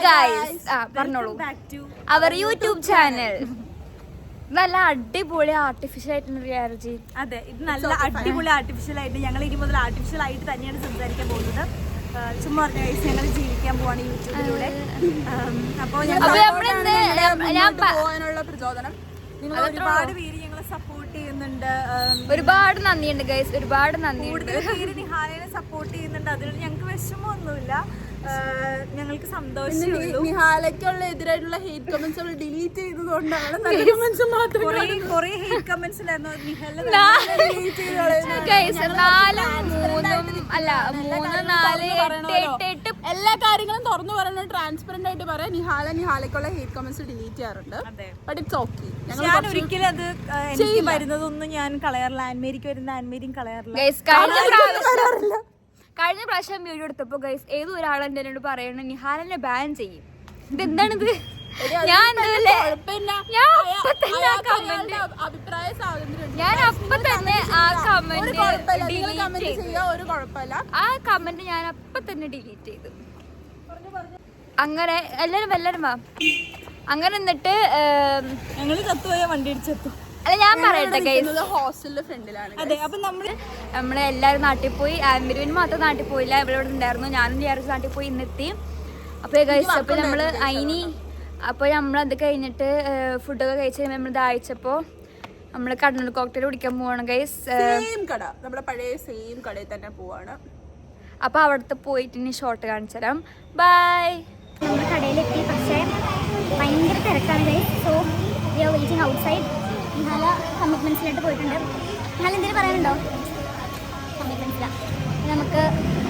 Guys പറഞ്ഞോളൂ അവർ YouTube channel. നല്ല അടിപൊളി ആർട്ടിഫിഷ്യൽ ആയിട്ടുള്ള റിയാലിറ്റി. അതെ, ഇത് നല്ല അടിപൊളി ആർട്ടിഫിഷ്യൽ ആയിട്ട് ഞങ്ങൾ ഇനി മുതൽ ആർട്ടിഫിഷ്യൽ ആയിട്ട് തന്നെയാണ് സംസാരിക്കാൻ പോകുന്നത്. ചുമ്മാ പറഞ്ഞ ഗൈസ് ഞങ്ങൾ ജീവിക്കാൻ പോവാണ് യൂട്യൂബിലൂടെ. അപ്പോൾ പോകാനുള്ള പ്രചോദനം നിങ്ങൾ ഒരുപാട് പേര് ഞങ്ങളെ സപ്പോർട്ട് ചെയ്യുന്നുണ്ട്. ഒരുപാട് നന്ദിയുണ്ട് ഗൈസ്, ഒരുപാട് നന്ദി. കൂടുതൽ പേര് നിഹാലിനെ സപ്പോർട്ട് ചെയ്യുന്നുണ്ട്. അതിൽ ഞങ്ങൾക്ക് വിഷമമൊന്നുമില്ല, ഞങ്ങൾക്ക് സന്തോഷമേ ഉള്ളൂ. നിഹാലയ്ക്കുള്ള എതിരായിട്ടുള്ള ഹേറ്റ് കമന്റ്സ് ഡിലീറ്റ് ചെയ്തതുകൊണ്ടാണ് കുറെ ഹേറ്റ് കമന്റ്സ് ഉണ്ടായിരുന്നു. എല്ലാ കാര്യങ്ങളും തുറന്നു പറയുന്നത് ട്രാൻസ്പെറന്റ് ആയിട്ട് പറയാം. നിഹാലയ്ക്കുള്ള ഹേറ്റ് കമന്റ്സ് ഡിലീറ്റ് ചെയ്യാറുണ്ട്. But it's okay. ഞാൻ ഒരിക്കലും അത് എനിക്ക് വരുന്നതൊന്നും ഞാൻ കളയാറില്ല. ആൻമേരിക്ക് വരുന്ന ആൻമേരിയും കളയാറില്ല. കഴിഞ്ഞ പ്രാവശ്യം വീഡിയോ എടുത്തപ്പോ ഗൈസ് ഏതോ ഒരാൾ എന്നോട് പറയണ നിഹാലിനെ ബാൻ ചെയ്യും. ഇതെന്താണിത്? ഞാൻ അപ്പൊ തന്നെ ആ കമന്റ് ഞാൻ അപ്പൊ തന്നെ ഡിലീറ്റ് ചെയ്തു. അങ്ങനെ എല്ലാരും വാ. അങ്ങനെ എന്നിട്ട് ഞങ്ങള് കത്തുപോയ വണ്ടി അടിച്ചെത്തും. അല്ല ഞാൻ പറയട്ടെ ഗൈസ്, ഹോസ്റ്റലിന്റെ ഫ്രണ്ടിലാണ്. അതെ, അപ്പൊ നമ്മള് എല്ലാവരും നാട്ടിൽ പോയി. ആൻമീരിന് മാത്രം നാട്ടിൽ പോയില്ല, ഇവിടെ ഉണ്ടായിരുന്നു. ഞാനും ഡിയാർസ് നാട്ടിൽ പോയി ഇന്നെത്തി. അപ്പൊ ഗൈസ് അപ്പൊ നമ്മള് നമ്മളത് കഴിഞ്ഞിട്ട് ഫുഡൊക്കെ കഴിച്ച് നമ്മൾ ദാഹിച്ചപ്പോ നമ്മള് കടന്നൽ കോക്ടെയിൽ കുടിക്കാൻ പോവാണ് ഗൈസ്. നമ്മുടെ പഴയ സെയിം കടയിൽ തന്നെ പോവാണ്. അപ്പൊ അവിടുത്തെ പോയിട്ട് ഇനി ഷോർട്ട് കാണിച്ചു തരാം. ബൈ. നമ്മൾ കടയിലെത്തി, പക്ഷേ ഭയങ്കര തിരക്കാണ് guys. So we are waiting outside. Nihala കമ്മിറ്റ്മെൻറ്റ്സിലായിട്ട് പോയിട്ടുണ്ട്. നിഹാല എന്തെങ്കിലും പറയാനുണ്ടോ? കമ്മിറ്റ്മെൻറ്റ്സിലാണ്. നമുക്ക്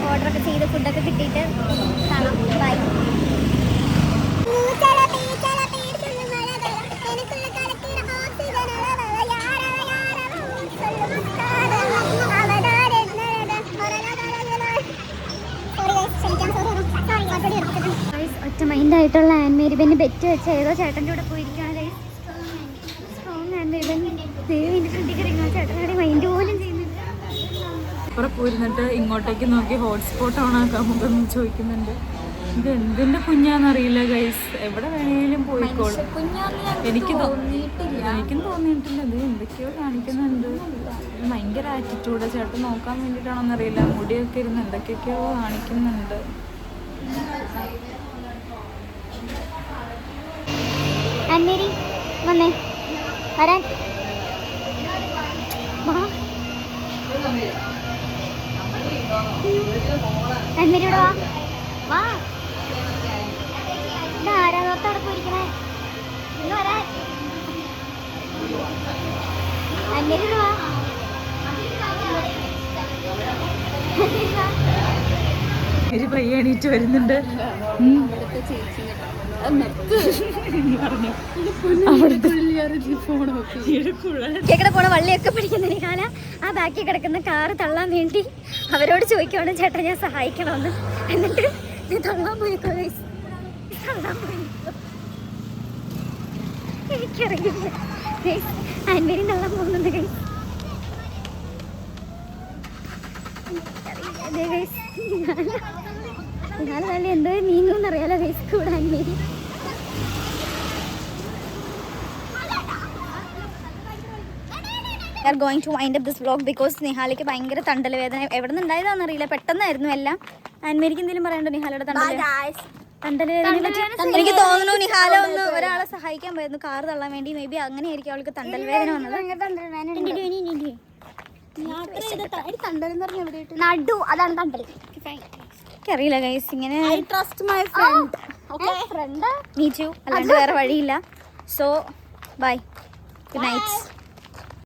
ഓർഡറൊക്കെ ചെയ്ത് ഫുഡൊക്കെ കിട്ടിയിട്ട് കാണാം. ബൈ. ഒറ്റ മൈൻഡായിട്ടുള്ള ആൻമേരി ബെന്ന് ബെറ്റ് വെച്ച ഏതോ ചേട്ടൻ്റെ കൂടെ പോയിരിക്കുകയാണ്. ഇവിടെ പോയിരുന്നിട്ട് ഇങ്ങോട്ടേക്ക് നോക്കി ഹോട്ട്സ്പോട്ട് ഓൺ ആക്കാൻ മുമ്പെന്ന് ചോദിക്കുന്നുണ്ട്. ഇത് എന്തിന്റെ കുഞ്ഞാന്നറിയില്ല ഗൈസ്, എവിടെ വേണേലും പോയിക്കോളും. എനിക്കും തോന്നിയിട്ടില്ല. ഇത് എന്തൊക്കെയോ കാണിക്കുന്നുണ്ട്. ഭയങ്കര ആറ്റിറ്റ്യൂഡ്. ചേട്ടൻ നോക്കാൻ വേണ്ടിയിട്ടാണോന്നറിയില്ല. മുടിയൊക്കെ ഇരുന്ന് എന്തൊക്കെയൊക്കെയോ കാണിക്കുന്നുണ്ട്. ആൻമേരി വന്നേ, വരാൻ. ആൻമേരിയോട് വാ. ആരാധത്തോടെ പോയിരിക്കണേ. ഇന്ന് വരാൻ. ആൻമേരിയോട് വാ. ഒരു പയ്യ എണീറ്റ് വരുന്നുണ്ട്. കേക്കടെ പോണ വള്ളിയൊക്കെ പിടിക്കുന്ന നിഹാല ആ ബാക്കി കിടക്കുന്ന കാറ് തള്ളാൻ വേണ്ടി അവരോട് ചോദിക്കുവാണ്, ചേട്ടാ ഞാൻ സഹായിക്കണമെന്ന്. എന്നിട്ട് തള്ളാൻ പോയിക്കോ. എനിക്കറിയില്ല. ആൻമേരി തള്ളാൻ പോകുന്നുണ്ട് ഗൈസ്. നിഹാല എന്തോ നീങ്ങുമെന്നറിയാലോ ഗൈസ് കൂടെ Annmary. We are going to wind up this vlog because നിഹാലയ്ക്ക് ഭയങ്കര തണ്ടൽ വേദന. എവിടെ നിന്ന് ഉണ്ടായതാണെന്നറിയില്ല, പെട്ടെന്നായിരുന്നു എല്ലാം. ആൻമേരിക്ക് എന്തെങ്കിലും പറയണ്ടോ നിഹാലയുടെ തണ്ടൽ വേദന? എനിക്ക് തോന്നുന്നു നിഹാല ഒന്ന് ഒരാളെ സഹായിക്കാൻ പോയിരുന്നു കാറ് തള്ളാൻ വേണ്ടി. മേ ബി അങ്ങനെയായിരിക്കും അവൾക്ക് തണ്ടൽ വേദന വന്നത്. നടു, അതാണ് തണ്ടൽ. എനിക്കറിയില്ല ഗൈസ്. ഇങ്ങനെ ഫ്രണ്ട് മീ ടു, അല്ലാണ്ട് വേറെ വഴിയില്ല. So bye, good night.